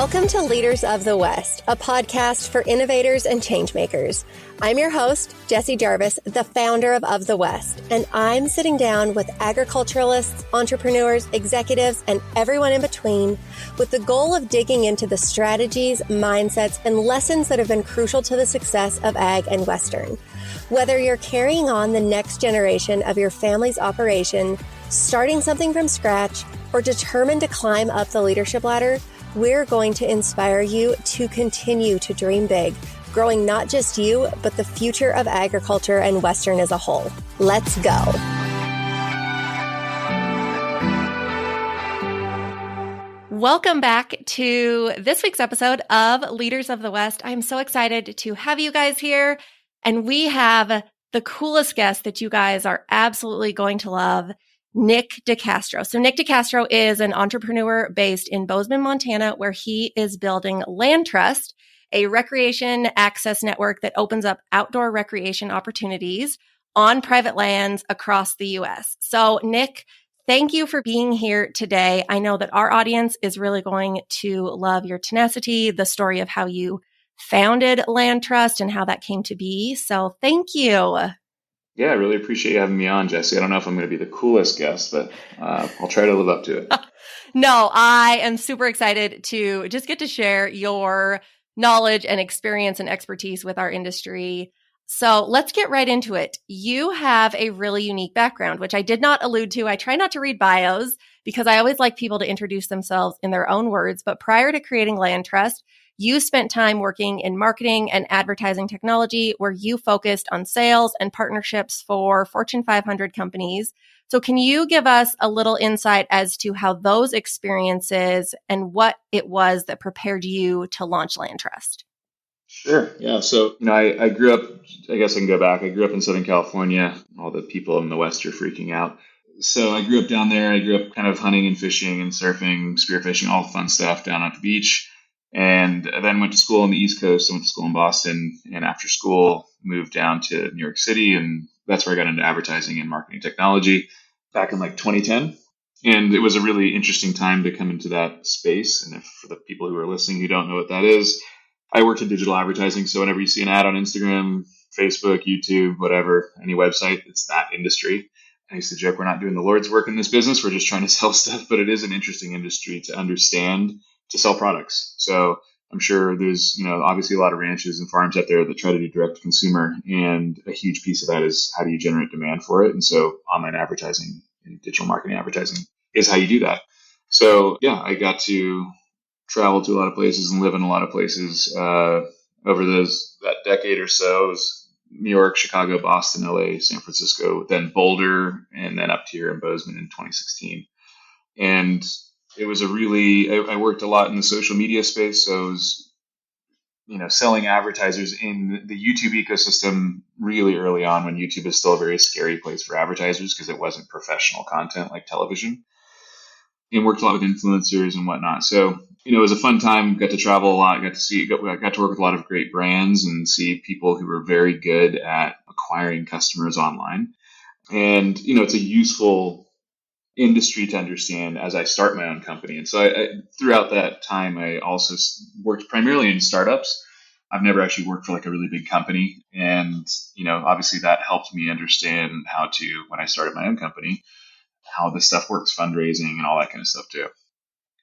Welcome to Leaders of the West, a podcast for innovators and changemakers. I'm your host, Jessie Jarvis, the founder of the West, and I'm sitting down with agriculturalists, entrepreneurs, executives, and everyone in between with the goal of digging into the strategies, mindsets, and lessons that have been crucial to the success of ag and Western. Whether you're carrying on the next generation of your family's operation, starting something from scratch, or determined to climb up the leadership ladder, we're going to inspire you to continue to dream big, growing not just you, but the future of agriculture and Western as a whole. Let's go. Welcome back to this week's episode of Leaders of the West. I'm so excited to have you guys here. And we have the coolest guest that you guys are absolutely going to love, Nic De Castro. So Nic De Castro is an entrepreneur based in Bozeman, Montana, where he is building LandTrust, a recreation access network that opens up outdoor recreation opportunities on private lands across the U.S. So Nic, thank you for being here today. I know that our audience is really going to love your tenacity, the story of how you founded LandTrust and how that came to be. So thank you. Yeah, I really appreciate you having me on, Jessie. I don't know if I'm going to be the coolest guest, but I'll try to live up to it. No, I am super excited to just get to share your knowledge and experience and expertise with our industry. So let's get right into it. You have a really unique background, which I did not allude to. I try not to read bios because I always like people to introduce themselves in their own words. But prior to creating LandTrust, you spent time working in marketing and advertising technology where you focused on sales and partnerships for Fortune 500 companies. So can you give us a little insight as to how those experiences and what it was that prepared you to launch LandTrust? Sure. Yeah. So, I grew up, I guess I can go back. I grew up in Southern California. All the people in the West are freaking out. So I grew up down there. I grew up kind of hunting and fishing and surfing, spearfishing, all the fun stuff down at the beach. And then went to school on the East Coast. I went to school in Boston, and after school moved down to New York City, and that's where I got into advertising and marketing technology back in like 2010. And it was a really interesting time to come into that space. And if for the people who are listening who don't know what that is, I worked in digital advertising. So whenever you see an ad on Instagram, Facebook, YouTube, whatever, any website, it's that industry. I used to joke, we're not doing the Lord's work in this business. We're just trying to sell stuff, but it is an interesting industry to understand, to sell products. So I'm sure there's, obviously a lot of ranches and farms out there that try to do direct to consumer. And a huge piece of that is how do you generate demand for it? And so online advertising and digital marketing advertising is how you do that. So yeah, I got to travel to a lot of places and live in a lot of places over that decade or so. It was New York, Chicago, Boston, LA, San Francisco, then Boulder, and then up here in Bozeman in 2016. And it was I worked a lot in the social media space. So it was, selling advertisers in the YouTube ecosystem really early on when YouTube is still a very scary place for advertisers because it wasn't professional content like television. And worked a lot with influencers and whatnot. So, it was a fun time. Got to travel a lot. Got to work with a lot of great brands and see people who were very good at acquiring customers online. And, it's a useful industry to understand as I start my own company. And so I throughout that time, I also worked primarily in startups. I've never actually worked for like a really big company. And, obviously that helped me understand how to, when I started my own company, how this stuff works, fundraising and all that kind of stuff too.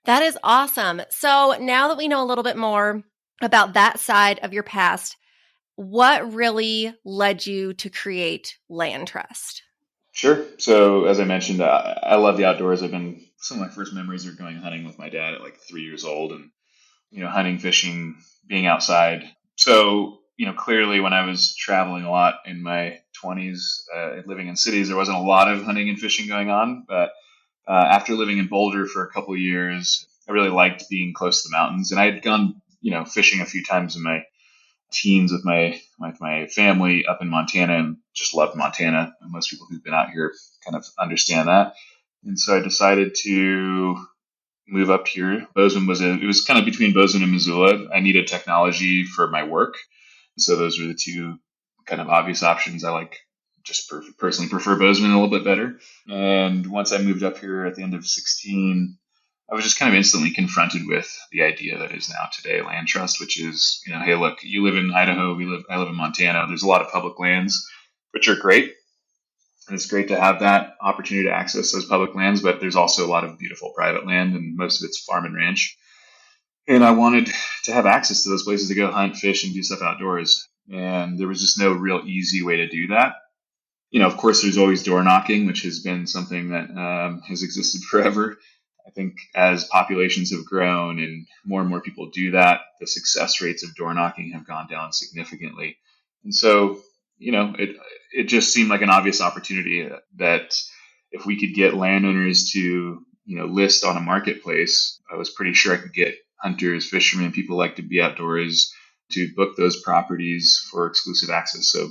That is awesome. So now that we know a little bit more about that side of your past, what really led you to create LandTrust? Sure. So as I mentioned, I love the outdoors. Some of my first memories are going hunting with my dad at like 3 years old and, hunting, fishing, being outside. So, clearly when I was traveling a lot in my 20s, living in cities, there wasn't a lot of hunting and fishing going on. But after living in Boulder for a couple of years, I really liked being close to the mountains. And I had gone, fishing a few times in my teens with my family up in Montana and just loved Montana. And most people who've been out here kind of understand that. And so I decided to move up here. Bozeman it was kind of between Bozeman and Missoula. I needed technology for my work. So those were the two kind of obvious options. I personally prefer Bozeman a little bit better. And once I moved up here at the end of 16, I was just kind of instantly confronted with the idea that is now today LandTrust, which is, hey, look, you live in Idaho, I live in Montana. There's a lot of public lands, which are great. And it's great to have that opportunity to access those public lands, but there's also a lot of beautiful private land, and most of it's farm and ranch. And I wanted to have access to those places to go hunt, fish, and do stuff outdoors. And there was just no real easy way to do that. Of course, there's always door knocking, which has been something that has existed forever. I think as populations have grown and more people do that, the success rates of door knocking have gone down significantly. And so, it just seemed like an obvious opportunity that if we could get landowners to, list on a marketplace, I was pretty sure I could get hunters, fishermen, people who like to be outdoors to book those properties for exclusive access. So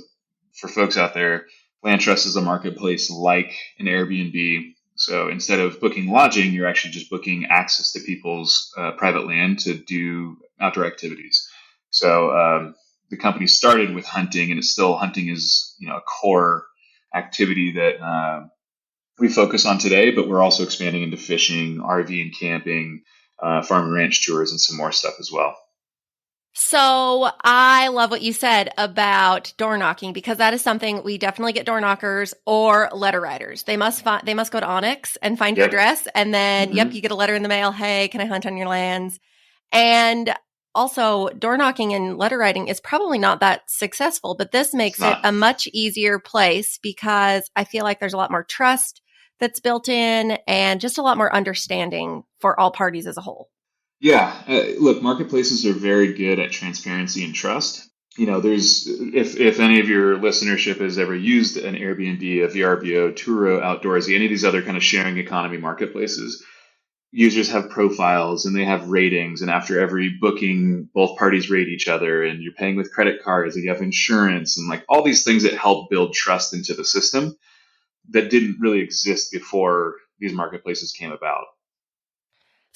for folks out there, LandTrust is a marketplace like an Airbnb. So instead of booking lodging, you're actually just booking access to people's private land to do outdoor activities. So the company started with hunting, and hunting is a core activity that we focus on today. But we're also expanding into fishing, RV and camping, farm and ranch tours, and some more stuff as well. So I love what you said about door knocking, because that is something we definitely get door knockers or letter writers. They must go to Onyx and find your address, and then you get a letter in the mail. Hey, can I hunt on your lands? And also, door knocking and letter writing is probably not that successful, but this makes it a much easier place because I feel like there's a lot more trust that's built in and just a lot more understanding for all parties as a whole. Yeah, look, marketplaces are very good at transparency and trust. There's if any of your listenership has ever used an Airbnb, a VRBO, Turo, Outdoorsy, any of these other kind of sharing economy marketplaces, users have profiles and they have ratings. And after every booking, both parties rate each other, and you're paying with credit cards, and you have insurance, and like all these things that help build trust into the system that didn't really exist before these marketplaces came about.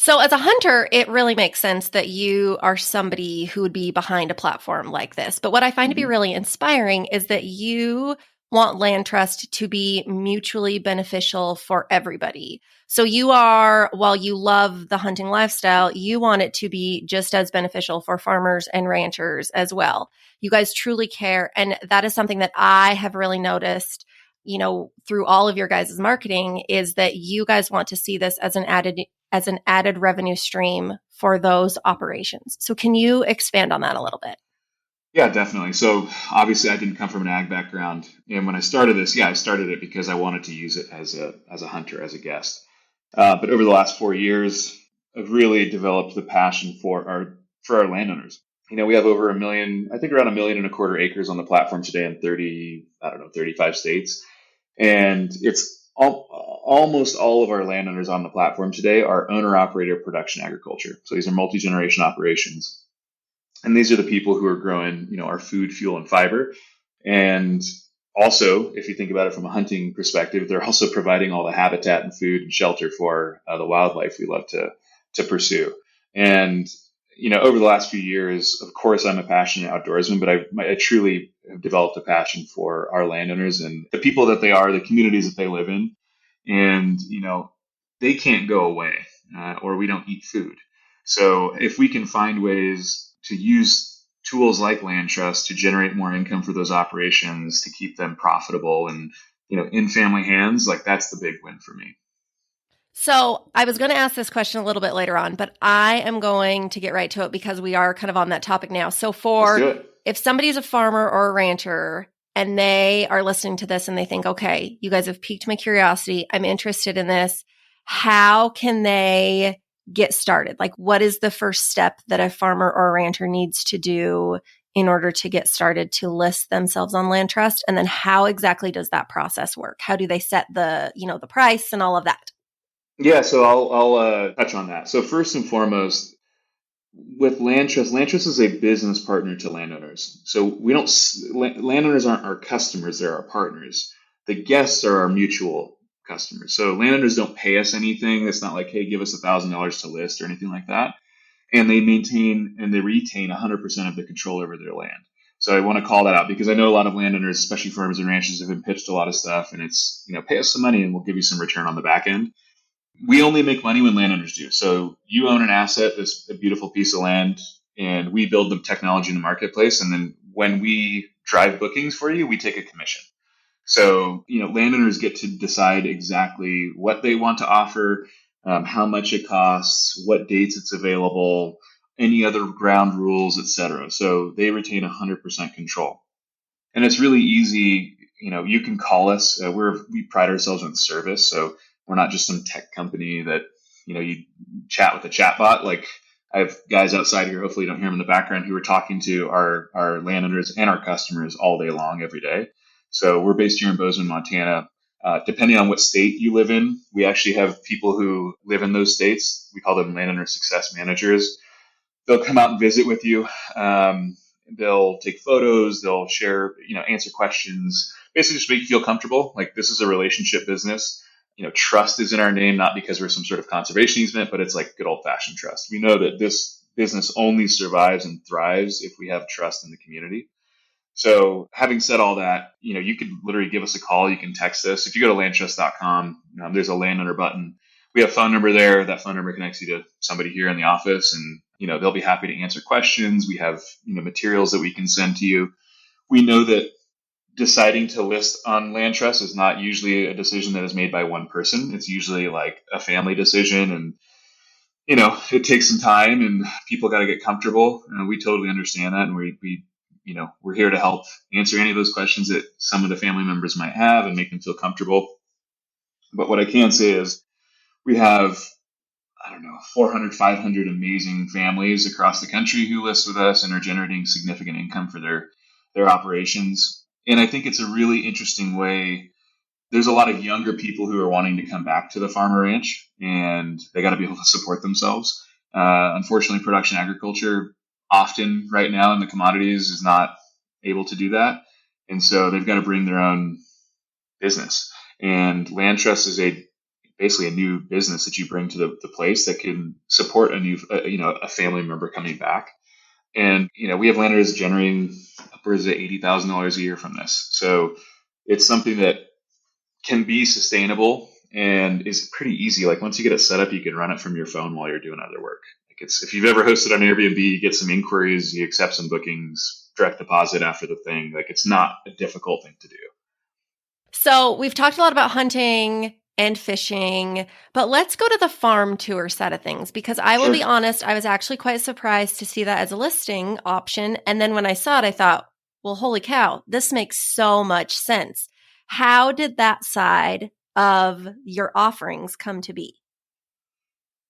So as a hunter, it really makes sense that you are somebody who would be behind a platform like this. But what I find to be really inspiring is that you want LandTrust to be mutually beneficial for everybody. So while you love the hunting lifestyle, you want it to be just as beneficial for farmers and ranchers as well. You guys truly care. And that is something that I have really noticed, through all of your guys' marketing, is that you guys want to see this as an added revenue stream for those operations. So can you expand on that a little bit? Yeah, definitely. So obviously I didn't come from an ag background. And when I started this, I started it because I wanted to use it as a hunter, as a guest. But over the last 4 years, I've really developed the passion for our landowners. We have over 1 million, I think around 1.25 million acres on the platform today in 35 states. And it's almost all of our landowners on the platform today are owner-operator production agriculture. So these are multi-generation operations. And these are the people who are growing, our food, fuel, and fiber. And also, if you think about it from a hunting perspective, they're also providing all the habitat and food and shelter for the wildlife we love to pursue. And over the last few years, of course, I'm a passionate outdoorsman, but I truly have developed a passion for our landowners and the people that they are, the communities that they live in. And, they can't go away or we don't eat food. So if we can find ways to use tools like LandTrust to generate more income for those operations, to keep them profitable and, in family hands, like that's the big win for me. So I was going to ask this question a little bit later on, but I am going to get right to it because we are kind of on that topic now. So if somebody's a farmer or a rancher and they are listening to this and they think, okay, you guys have piqued my curiosity, I'm interested in this, how can they get started? Like, what is the first step that a farmer or a rancher needs to do in order to get started to list themselves on LandTrust? And then how exactly does that process work? How do they set the price and all of that? Yeah, so I'll touch on that. So first and foremost, with LandTrust is a business partner to landowners. So landowners aren't our customers; they're our partners. The guests are our mutual customers. So landowners don't pay us anything. It's not like, hey, give us $1,000 to list or anything like that. And they maintain and they retain 100% of the control over their land. So I want to call that out because I know a lot of landowners, especially farmers and ranchers, have been pitched a lot of stuff, and it's pay us some money and we'll give you some return on the back end. We only make money when landowners do. So you own an asset, this a beautiful piece of land, and we build the technology in the marketplace. And then when we drive bookings for you, we take a commission. So, landowners get to decide exactly what they want to offer, how much it costs, what dates it's available, any other ground rules, etc. So they retain 100% control. And it's really easy. You can call us. We pride ourselves on service. So we're not just some tech company that, you chat with a chatbot. Like I have guys outside here, hopefully you don't hear them in the background, who are talking to our landowners and our customers all day long, every day. So we're based here in Bozeman, Montana. Depending on what state you live in, we actually have people who live in those states. We call them landowner success managers. They'll come out and visit with you. They'll take photos. They'll share, answer questions. Basically, just make you feel comfortable. Like this is a relationship business. Trust is in our name, not because we're some sort of conservation easement, but it's like good old fashioned trust. We know that this business only survives and thrives if we have trust in the community. So having said all that, you could literally give us a call. You can text us. If you go to landtrust.com, there's a landowner button. We have a phone number there. That phone number connects you to somebody here in the office, and they'll be happy to answer questions. We have materials that we can send to you. We know that deciding to list on LandTrust is not usually a decision that is made by one person. It's usually like a family decision, and it takes some time, and people got to get comfortable. And we totally understand that, and we're here to help answer any of those questions that some of the family members might have and make them feel comfortable. But what I can say is we have, I don't know, 400, 500 amazing families across the country who list with us and are generating significant income for their operations. And I think it's a really interesting way. There's a lot of younger people who are wanting to come back to the farm or ranch, and they got to be able to support themselves. Unfortunately, production agriculture often right now in the commodities is not able to do that. And so they've got to bring their own business. And LandTrust is basically a new business that you bring to the place that can support a family member coming back. And, we have landowners generating upwards of $80,000 a year from this. So it's something that can be sustainable and is pretty easy. Like once you get it set up, you can run it from your phone while you're doing other work. Like if you've ever hosted on Airbnb, you get some inquiries, you accept some bookings, direct deposit after the thing. Like it's not a difficult thing to do. So we've talked a lot about hunting and fishing, but let's go to the farm tour side of things, because I will be honest, I was actually quite surprised to see that as a listing option. And then when I saw it, I thought, well, holy cow, this makes so much sense. How did that side of your offerings come to be?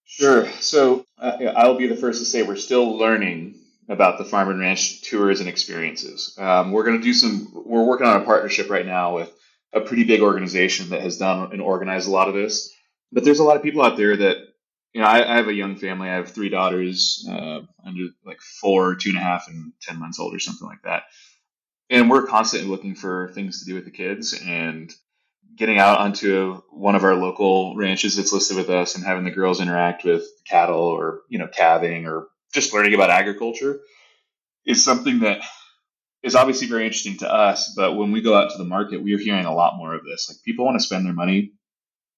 Sure. So I'll be the first to say we're still learning about the farm and ranch tours and experiences. We're working on a partnership right now with a pretty big organization that has done and organized a lot of this. But there's a lot of people out there that, I have a young family. I have 3 daughters, under like 4, 2.5, and 10 months old or something like that. And we're constantly looking for things to do with the kids, and getting out onto one of our local ranches that's listed with us and having the girls interact with cattle or, calving or just learning about agriculture is something that is obviously very interesting to us. But when we go out to the market, we are hearing a lot more of this. Like people want to spend their money,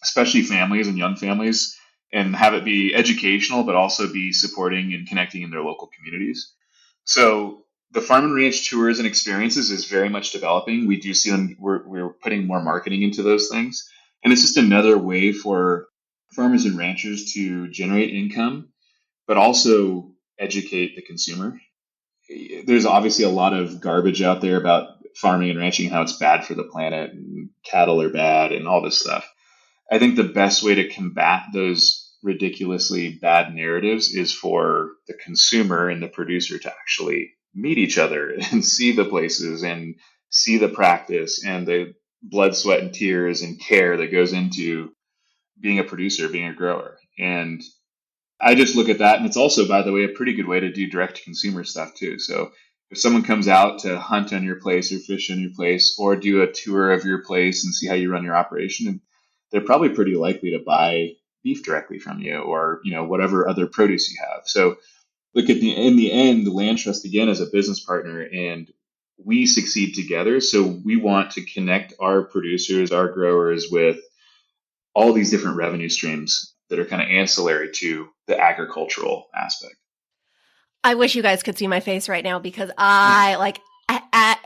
especially families and young families, and have it be educational, but also be supporting and connecting in their local communities. So the farm and ranch tours and experiences is very much developing. We do see them. We're putting more marketing into those things. And it's just another way for farmers and ranchers to generate income, but also educate the consumer. There's obviously a lot of garbage out there about farming and ranching, how it's bad for the planet and cattle are bad and all this stuff. I think the best way to combat those ridiculously bad narratives is for the consumer and the producer to actually meet each other and see the places and see the practice and the blood, sweat, and tears and care that goes into being a producer, being a grower. And I just look at that, and it's also, by the way, a pretty good way to do direct to consumer stuff too. So if someone comes out to hunt on your place or fish on your place or do a tour of your place and see how you run your operation, they're probably pretty likely to buy beef directly from you or, whatever other produce you have. So look in the end, the LandTrust again is a business partner, and we succeed together. So we want to connect our producers, our growers with all these different revenue streams. that are kind of ancillary to the agricultural aspect. I wish you guys could see my face right now because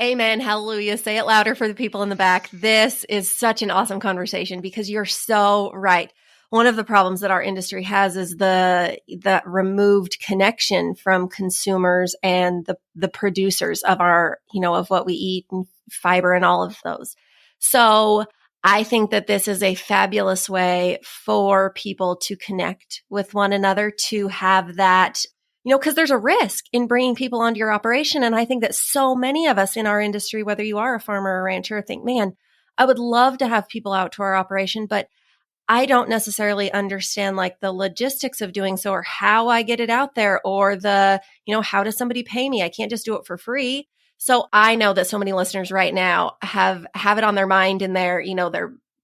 amen, hallelujah, say it louder for the people in the back. This is such an awesome conversation because you're so right. One of the problems that our industry has is the removed connection from consumers and the producers of our, of what we eat and fiber and all of those. So I think that this is a fabulous way for people to connect with one another, to have that, because there's a risk in bringing people onto your operation. And I think that so many of us in our industry, whether you are a farmer or a rancher, think, man, I would love to have people out to our operation, but I don't necessarily understand like the logistics of doing so, or how I get it out there, or how does somebody pay me? I can't just do it for free. So I know that so many listeners right now have it on their mind in their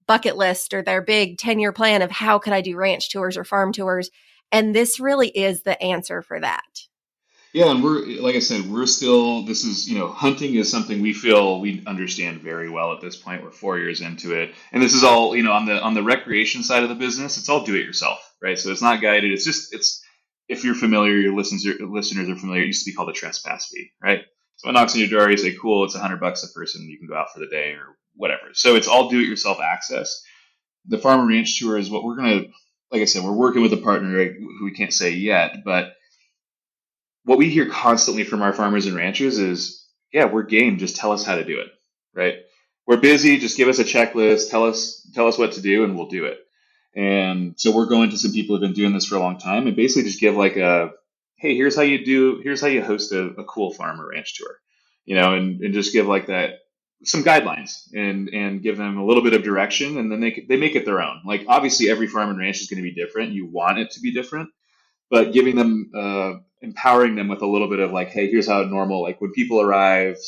bucket list or their big 10-year plan of how could I do ranch tours or farm tours. And this really is the answer for that. Yeah, and like I said, this is, hunting is something we feel we understand very well at this point. We're 4 years into it. And this is all, on the recreation side of the business, it's all do it yourself, right? So it's not guided. If you're familiar, your listeners are familiar, it used to be called a trespass fee, right? So it knocks on your door, you say, cool, it's $100 a person, you can go out for the day or whatever. So it's all do it yourself access. The farm and ranch tour is what like I said, we're working with a partner who we can't say yet, but what we hear constantly from our farmers and ranchers is, yeah, we're game. Just tell us how to do it, right? We're busy. Just give us a checklist. Tell us what to do, and we'll do it. And so we're going to some people who've been doing this for a long time, and basically just give like hey, here's how you host a cool farm or ranch tour, and just give like that some guidelines and give them a little bit of direction, and then they make it their own. Like obviously every farm and ranch is going to be different. You want it to be different, but giving them, empowering them with a little bit of like, hey, here's how normal, like when people arrive,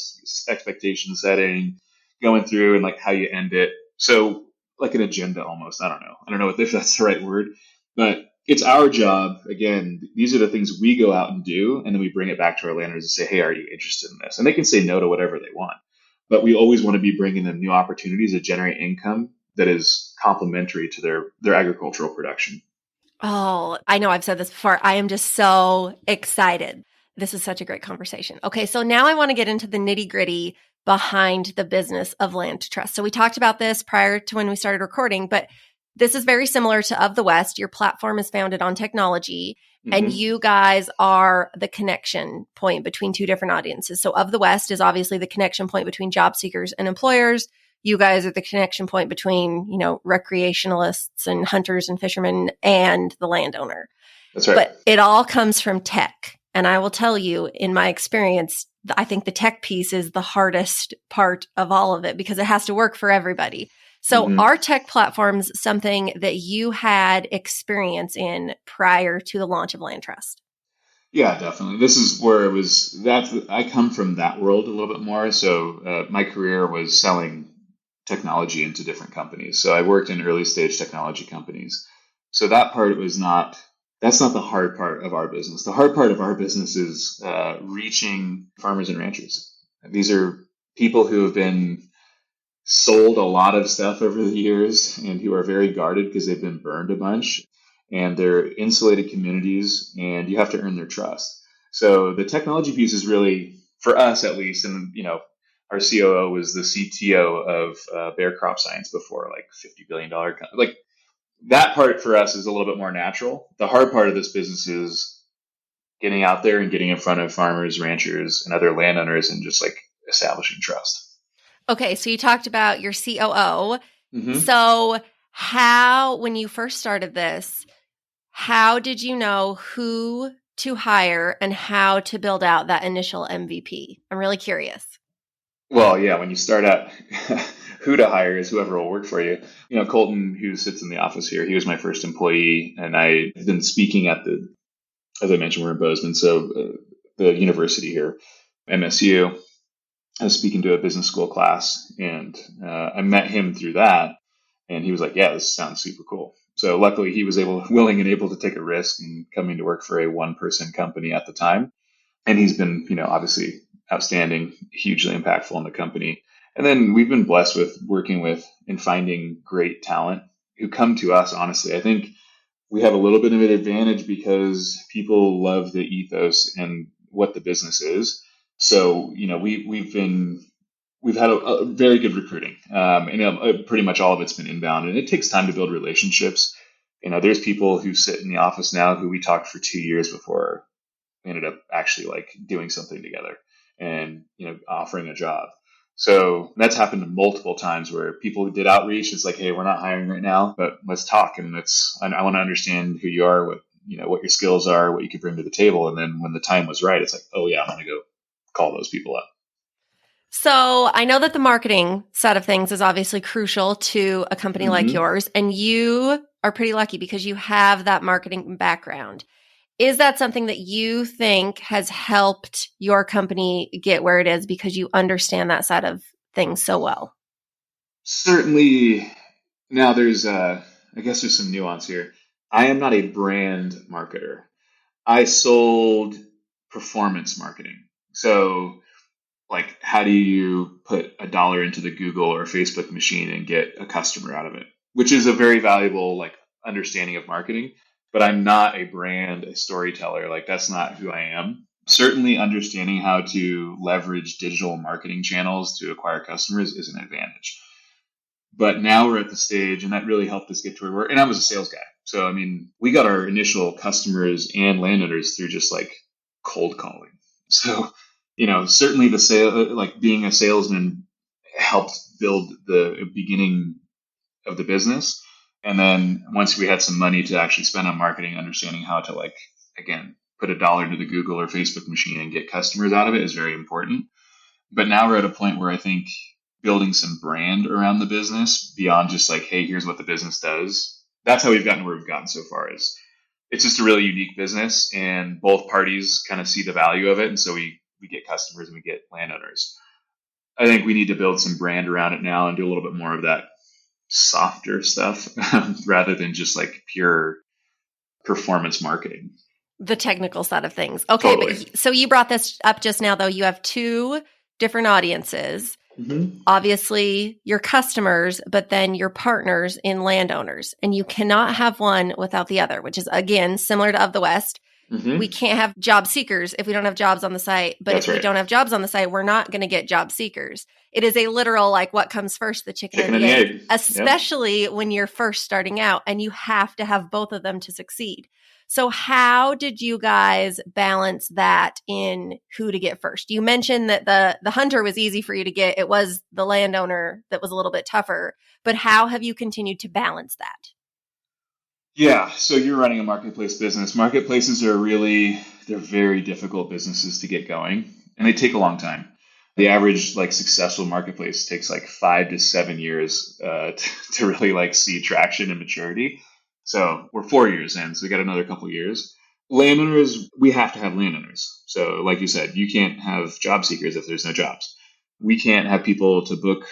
expectation setting, going through and like how you end it. So like an agenda almost. I don't know if that's the right word, but it's our job. Again, these are the things we go out and do. And then we bring it back to our landers and say, hey, are you interested in this? And they can say no to whatever they want, but we always want to be bringing them new opportunities that generate income that is complementary to their agricultural production. Oh, I know I've said this before. I am just so excited. This is such a great conversation. Okay, so now I want to get into the nitty gritty behind the business of LandTrust. So we talked about this prior to when we started recording, but this is very similar to Of the West. Your platform is founded on technology, and you guys are the connection point between two different audiences. So Of the West is obviously the connection point between job seekers and employers. You guys are the connection point between, recreationalists and hunters and fishermen and the landowner. That's right. But it all comes from tech. And I will tell you, in my experience, I think the tech piece is the hardest part of all of it because it has to work for everybody. So are tech platforms something that you had experience in prior to the launch of LandTrust? Yeah, definitely. This is where I come from that world a little bit more. So my career was selling technology into different companies. So I worked in early stage technology companies. So that's not the hard part of our business. The hard part of our business is reaching farmers and ranchers. These are people who have been sold a lot of stuff over the years and who are very guarded because they've been burned a bunch, and they're insulated communities, and you have to earn their trust. So the technology piece is really, for us at least, and our COO was the CTO of Bear Crop Science before, like $50 billion company. Like that part for us is a little bit more natural. The hard part of this business is getting out there and getting in front of farmers, ranchers, and other landowners and just like establishing trust. Okay, so you talked about your COO. Mm-hmm. So when you first started this, how did you know who to hire and how to build out that initial MVP? I'm really curious. Well, yeah, when you start out, who to hire is whoever will work for you. Colton, who sits in the office here, he was my first employee, and I have been speaking as I mentioned, we're in Bozeman, so the university here, MSU. I was speaking to a business school class, and I met him through that, and he was like, yeah, this sounds super cool. So luckily he was willing and able to take a risk and coming to work for a one-person company at the time. And he's been, obviously outstanding, hugely impactful in the company. And then we've been blessed with working with and finding great talent who come to us. Honestly, I think we have a little bit of an advantage because people love the ethos and what the business is. So, we've had a very good recruiting, pretty much all of it's been inbound, and it takes time to build relationships. There's people who sit in the office now who we talked for 2 years before we ended up actually like doing something together and offering a job. So that's happened multiple times where people who did outreach, it's like, hey, we're not hiring right now, but let's talk, and I want to understand who you are, what your skills are, what you could bring to the table, and then when the time was right, it's like, oh yeah, I'm going to go call those people up. So I know that the marketing side of things is obviously crucial to a company like yours, and you are pretty lucky because you have that marketing background. Is that something that you think has helped your company get where it is because you understand that side of things so well? Certainly. Now I guess there's some nuance here. I am not a brand marketer. I sold performance marketing. So like, how do you put $1 into the Google or Facebook machine and get a customer out of it? Which is a very valuable like understanding of marketing. But I'm not a storyteller. Like, that's not who I am. Certainly, understanding how to leverage digital marketing channels to acquire customers is an advantage. But now we're at the stage, and that really helped us get to where we're. And I was a sales guy, so I mean, we got our initial customers and landowners through just like cold calling. So certainly the sale, like being a salesman, helped build the beginning of the business. And then once we had some money to actually spend on marketing, understanding how to like, again, put $1 into the Google or Facebook machine and get customers out of it is very important. But now we're at a point where I think building some brand around the business beyond just like, hey, here's what the business does. That's how we've gotten where we've gotten so far. Is it's just a really unique business, and both parties kind of see the value of it. And so we get customers and we get landowners. I think we need to build some brand around it now and do a little bit more of that softer stuff rather than just like pure performance marketing. The technical side of things. Okay, totally. But so you brought this up just now, though. You have two different audiences. Obviously, your customers, but then your partners in landowners. And you cannot have one without the other, which is, again, similar to Of the West. We can't have job seekers if we don't have jobs on the site. But if we don't have jobs on the site, we're not going to get job seekers. It is a literal, like, what comes first, the chicken or the egg? Especially when you're first starting out, and you have to have both of them to succeed. So how did you guys balance that in who to get first? You mentioned that the hunter was easy for you to get. It was the landowner that was a little bit tougher. But how have you continued to balance that? Yeah, so you're running a marketplace business. Marketplaces they're very difficult businesses to get going, and they take a long time. The average like successful marketplace takes like 5 to 7 years to really like see traction and maturity. So we're 4 years in, so we got another couple of years. Landowners, we have to have landowners. So like you said, you can't have job seekers if there's no jobs. We can't have people to book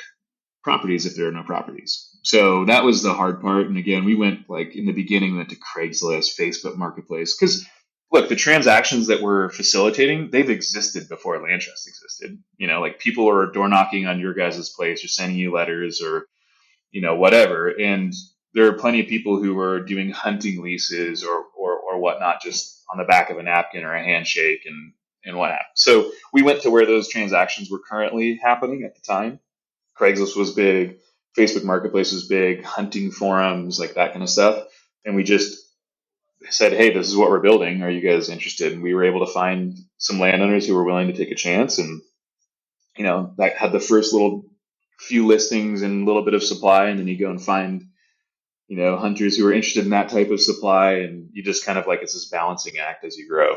properties if there are no properties. So that was the hard part. And again, we went like in the beginning, went to Craigslist, Facebook Marketplace, because look, the transactions that we're facilitating, they've existed before LandTrust existed. Like people are door knocking on your guys' place or sending you letters or, whatever. And there are plenty of people who are doing hunting leases or whatnot, just on the back of a napkin or a handshake and whatnot. So we went to where those transactions were currently happening at the time. Craigslist was big, Facebook Marketplace was big, hunting forums, like that kind of stuff. And we just said, hey, this is what we're building. Are you guys interested? And we were able to find some landowners who were willing to take a chance. And, that had the first little few listings and a little bit of supply. And then you go and find, hunters who are interested in that type of supply. And you just kind of like, it's this balancing act as you grow.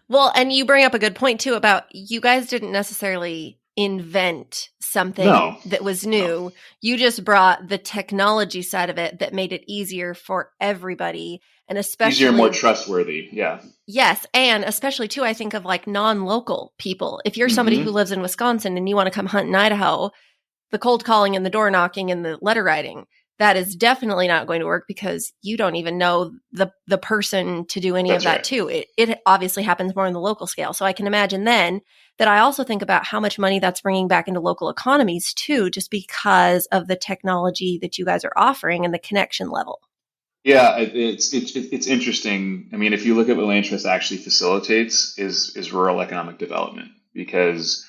Well, and you bring up a good point too about you guys didn't necessarily invent something that was new. No. You just brought the technology side of it that made it easier for everybody, and especially easier, more trustworthy. Yeah. Yes. And especially too, I think of like non-local people. If you're somebody who lives in Wisconsin and you want to come hunt in Idaho, the cold calling and the door knocking and the letter writing, that is definitely not going to work because you don't even know the person to do any of that too. It obviously happens more on the local scale. So I can imagine then that I also think about how much money that's bringing back into local economies too, just because of the technology that you guys are offering and the connection level. Yeah, it's interesting. I mean, if you look at what LandTrust actually facilitates is rural economic development because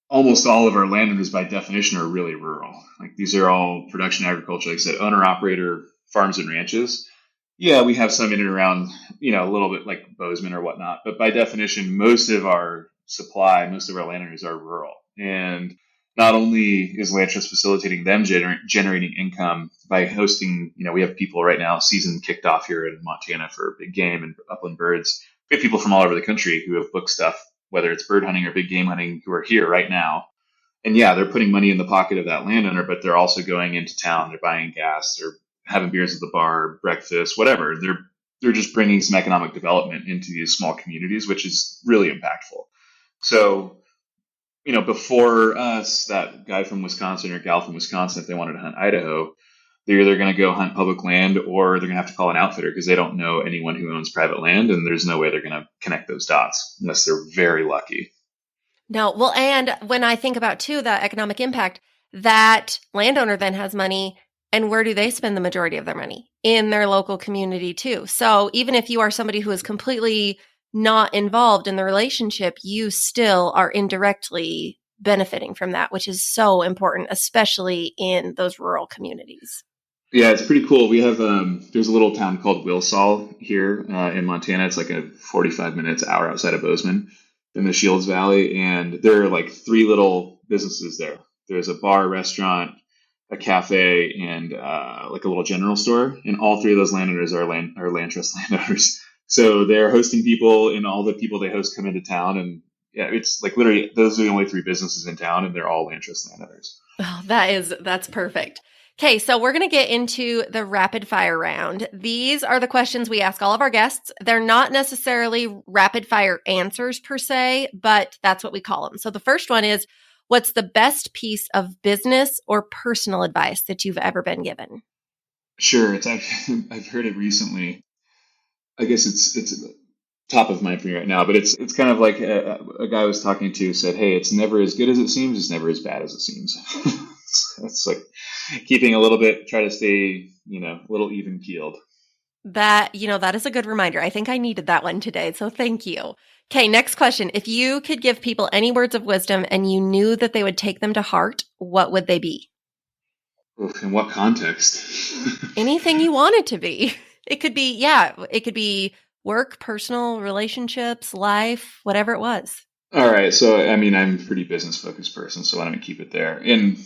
almost all of our landowners by definition are really rural. Like these are all production agriculture, like I said, owner operator farms and ranches. Yeah, we have some in and around, a little bit like Bozeman or whatnot, but by definition, most of our supply, most of our landowners are rural. And not only is land trust facilitating them generating income by hosting, we have people right now, season kicked off here in Montana for big game and upland birds. We have people from all over the country who have booked stuff, whether it's bird hunting or big game hunting, who are here right now. And yeah, they're putting money in the pocket of that landowner, but they're also going into town. They're buying gas. They're having beers at the bar, breakfast, whatever. They're just bringing some economic development into these small communities, which is really impactful. So, before us, that guy from Wisconsin or gal from Wisconsin, if they wanted to hunt Idaho, they're either going to go hunt public land or they're going to have to call an outfitter because they don't know anyone who owns private land, and there's no way they're going to connect those dots unless they're very lucky. No, well, and when I think about too the economic impact, that landowner then has money, and where do they spend the majority of their money? In their local community too. So even if you are somebody who is completely not involved in the relationship, you still are indirectly benefiting from that, which is so important, especially in those rural communities. Yeah, it's pretty cool. We have there's a little town called Wilsall here in Montana. It's like a 45 minutes hour outside of Bozeman in the Shields Valley, and there are like three little businesses there. There's a bar, restaurant, a cafe, and like a little general store. And all three of those landowners are land trust landowners. So they're hosting people, and all the people they host come into town. And yeah, it's like literally those are the only three businesses in town, and they're all land trust landowners. Oh, that's perfect. Okay, so we're going to get into the rapid fire round. These are the questions we ask all of our guests. They're not necessarily rapid fire answers per se, but that's what we call them. So the first one is, what's the best piece of business or personal advice that you've ever been given? Sure, I've heard it recently. I guess it's top of mind for me right now, but it's kind of like a guy I was talking to said, "Hey, it's never as good as it seems. It's never as bad as it seems." So it's like keeping a little bit, try to stay, a little even keeled. That is a good reminder. I think I needed that one today. So thank you. Okay, next question. If you could give people any words of wisdom and you knew that they would take them to heart, what would they be? Oof, in what context? Anything you want it to be. It could be work, personal, relationships, life, whatever it was. All right, so I mean, I'm a pretty business focused person, so why don't we keep it there? And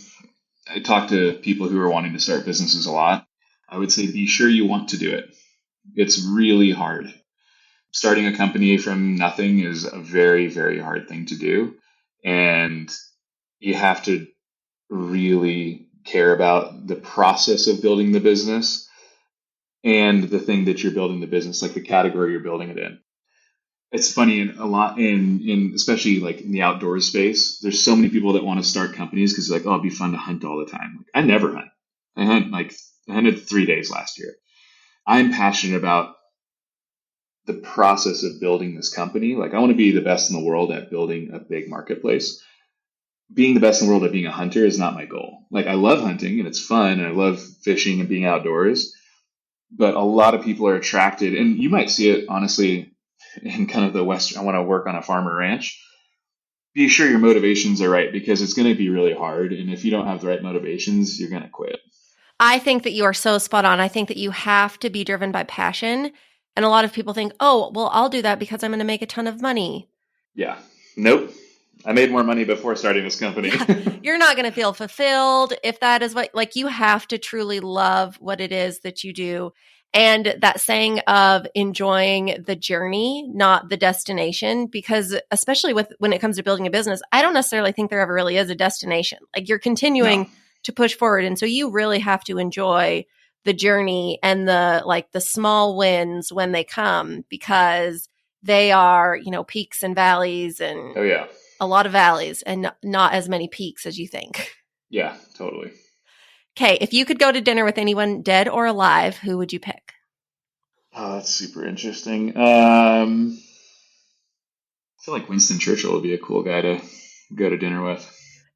I talk to people who are wanting to start businesses a lot. I would say be sure you want to do it. It's really hard. Starting a company from nothing is a very, very hard thing to do. And you have to really care about the process of building the business and the thing that you're building the business, like the category you're building it in. It's funny in a lot in especially like in the outdoors space, there's so many people that want to start companies because like, oh, it'd be fun to hunt all the time. Like, I never hunt. I hunted 3 days last year. I'm passionate about the process of building this company. Like I want to be the best in the world at building a big marketplace. Being the best in the world at being a hunter is not my goal. Like I love hunting and it's fun and I love fishing and being outdoors, but a lot of people are attracted and you might see it honestly in kind of the Western, I want to work on a farm or ranch. Be sure your motivations are right because it's going to be really hard. And if you don't have the right motivations, you're going to quit. I think that you are so spot on. I think that you have to be driven by passion. And a lot of people think, oh, well, I'll do that because I'm going to make a ton of money. Yeah. Nope. I made more money before starting this company. Yeah, you're not going to feel fulfilled if that is what, like, you have to truly love what it is that you do. And that saying of enjoying the journey, not the destination, because especially when it comes to building a business, I don't necessarily think there ever really is a destination. Like you're continuing No. to push forward. And so you really have to enjoy the journey and the small wins when they come, because they are, peaks and valleys, and Oh, yeah. a lot of valleys and not as many peaks as you think. Yeah, totally. Okay, if you could go to dinner with anyone dead or alive, who would you pick? Oh, that's super interesting. I feel like Winston Churchill would be a cool guy to go to dinner with.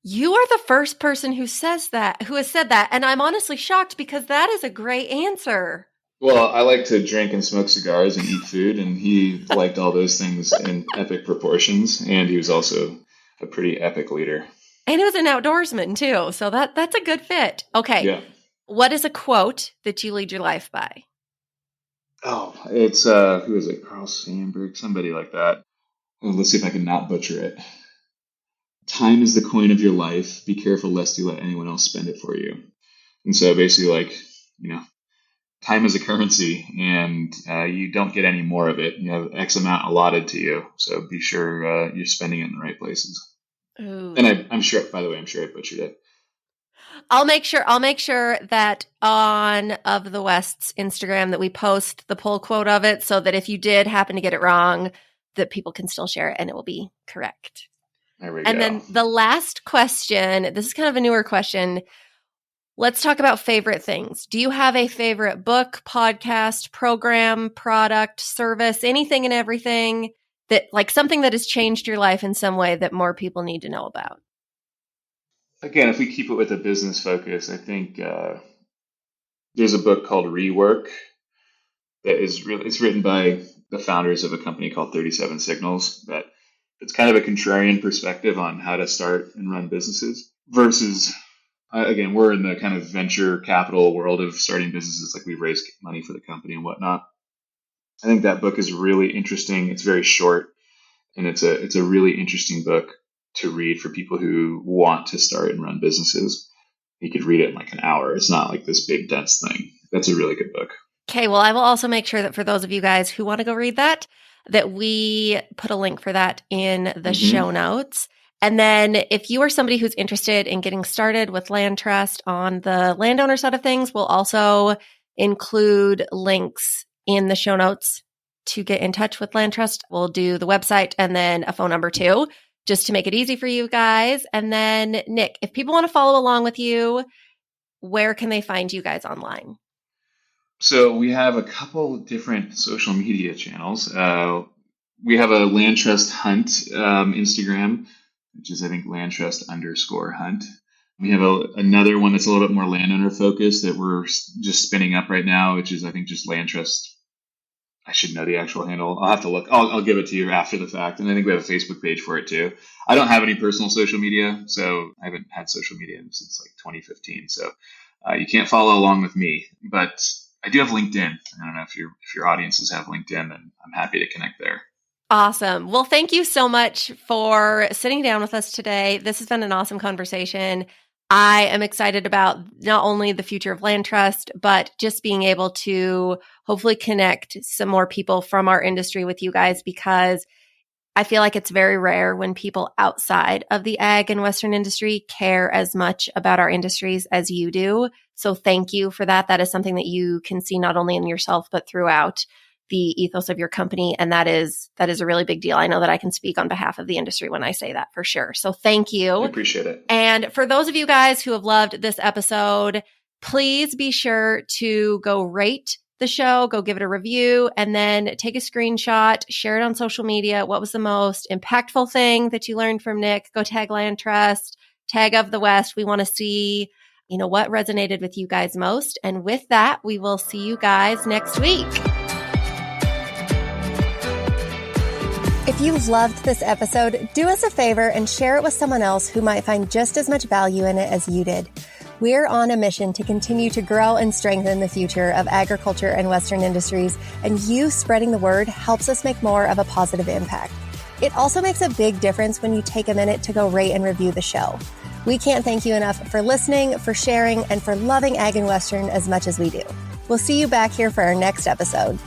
You are the first person who has said that. And I'm honestly shocked because that is a great answer. Well, I like to drink and smoke cigars and eat food, and he liked all those things in epic proportions, and he was also a pretty epic leader. And he was an outdoorsman too. So that's a good fit. Okay. Yeah. What is a quote that you lead your life by? Oh, it's who is it? Carl Sandburg, somebody like that. Oh, let's see if I can not butcher it. Time is the coin of your life. Be careful lest you let anyone else spend it for you. And so basically, like, you know, time is a currency, and you don't get any more of it. You have X amount allotted to you, so be sure you're spending it in the right places. Ooh. And I'm sure, by the way, I'm sure I butchered it. I'll make sure that on Of the West's Instagram that we post the pull quote of it so that if you did happen to get it wrong, that people can still share it and it will be correct. There we And go. then the last question, this is kind of a newer question. Let's talk about favorite things. Do you have a favorite book, podcast, program, product, service, anything and everything that like something that has changed your life in some way that more people need to know about? Again, if we keep it with a business focus, I think there's a book called Rework that is really, it's written by the founders of a company called 37 Signals, but it's kind of a contrarian perspective on how to start and run businesses versus, again, we're in the kind of venture capital world of starting businesses, like we've raised money for the company and whatnot. I think that book is really interesting. It's very short, and it's a really interesting book to read for people who want to start and run businesses. You could read it in like an hour. It's not like this big dense thing. That's a really good book. Okay, well, I will also make sure that for those of you guys who want to go read that we put a link for that in the show notes. And then if you are somebody who's interested in getting started with LandTrust on the landowner side of things, we'll also include links in the show notes to get in touch with LandTrust. We'll do the website and then a phone number too, just to make it easy for you guys. And then Nic, if people want to follow along with you, where can they find you guys online? So we have a couple different social media channels. We have a LandTrust Hunt Instagram, which is I think LandTrust_Hunt. We have another one that's a little bit more landowner focused that we're just spinning up right now, which is I think just LandTrust. I should know the actual handle. I'll have to look. I'll give it to you after the fact. And I think we have a Facebook page for it too. I don't have any personal social media, so I haven't had social media since like 2015. So you can't follow along with me, but I do have LinkedIn. I don't know if your audiences have LinkedIn, then I'm happy to connect there. Awesome. Well, thank you so much for sitting down with us today. This has been an awesome conversation. I am excited about not only the future of LandTrust, but just being able to hopefully connect some more people from our industry with you guys, because I feel like it's very rare when people outside of the ag and Western industry care as much about our industries as you do. So thank you for that. That is something that you can see not only in yourself, but throughout the ethos of your company. And that is a really big deal. I know that I can speak on behalf of the industry when I say that for sure. So thank you. I appreciate it. And for those of you guys who have loved this episode, please be sure to go rate the show, go give it a review, and then take a screenshot, share it on social media. What was the most impactful thing that you learned from Nic? Go tag LandTrust, tag Of the West. We want to see, what resonated with you guys most. And with that, we will see you guys next week. If you loved this episode, do us a favor and share it with someone else who might find just as much value in it as you did. We're on a mission to continue to grow and strengthen the future of agriculture and Western industries, and you spreading the word helps us make more of a positive impact. It also makes a big difference when you take a minute to go rate and review the show. We can't thank you enough for listening, for sharing, and for loving Ag and Western as much as we do. We'll see you back here for our next episode.